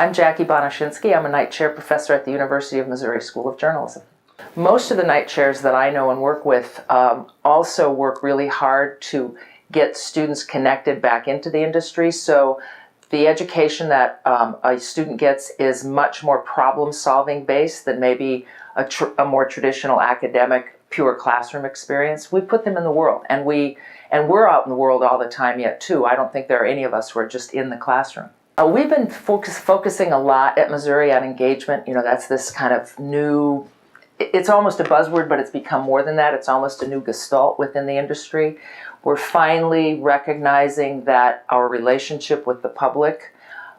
I'm Jackie Banaszynski. I'm a night chair professor at the University of Missouri School of Journalism. Most of the night chairs that I know and work with also work really hard to get students connected back into the industry. So the education that a student gets is much more problem-solving based than maybe a more traditional academic, pure classroom experience. We put them in the world, and we're out in the world all the time yet too. I don't think there are any of us who are just in the classroom. We've been focusing a lot at Missouri on engagement. You know, that's this kind of new, it's almost a buzzword, but it's become more than that. It's almost a new gestalt within the industry. We're finally recognizing that our relationship with the public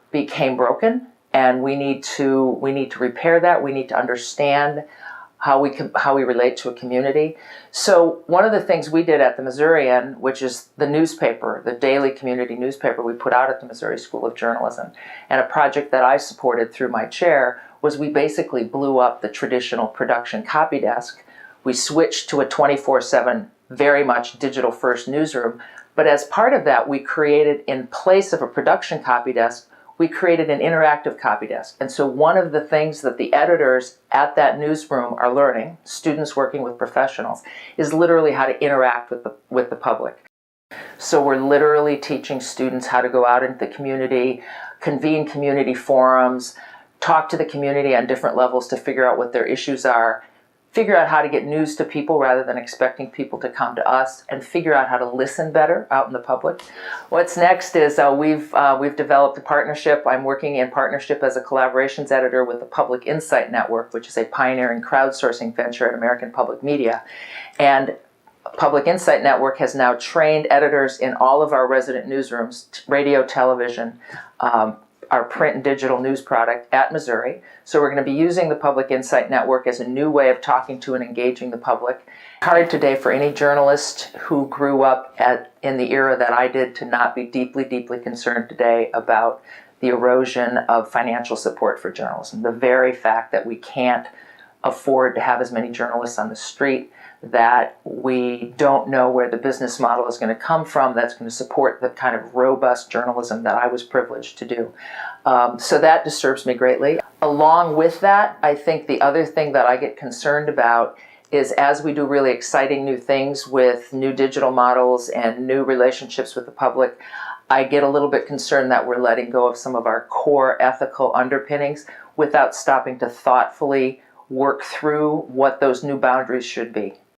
became broken, and we need to repair that. We need to understand how we relate to a community. So one of the things we did at the Missourian, which is the newspaper, the daily community newspaper we put out at the Missouri School of Journalism, and a project that I supported through my chair, was we basically blew up the traditional production copy desk. We switched to a 24/7, very much digital-first newsroom, but as part of that, we created, in place of a production copy desk, we created an interactive copy desk. And so one of the things that the editors at that newsroom are learning, students working with professionals, is literally how to interact with the public. So we're literally teaching students how to go out into the community, convene community forums, talk to the community on different levels to figure out what their issues are, figure out how to get news to people rather than expecting people to come to us, and figure out how to listen better out in the public. What's next is we've developed a partnership. I'm working in partnership as a collaborations editor with the Public Insight Network, which is a pioneering crowdsourcing venture at American Public Media. And Public Insight Network has now trained editors in all of our resident newsrooms, radio, television, our print and digital news product at Missouri. So we're going to be using the Public Insight Network as a new way of talking to and engaging the public. Hard today for any journalist who grew up in the era that I did to not be deeply, deeply concerned today about the erosion of financial support for journalism. The very fact that we can't afford to have as many journalists on the street, that we don't know where the business model is going to come from that's going to support the kind of robust journalism that I was privileged to do. So that disturbs me greatly. Along with that, I think the other thing that I get concerned about is, as we do really exciting new things with new digital models and new relationships with the public, I get a little bit concerned that we're letting go of some of our core ethical underpinnings without stopping to thoughtfully work through what those new boundaries should be.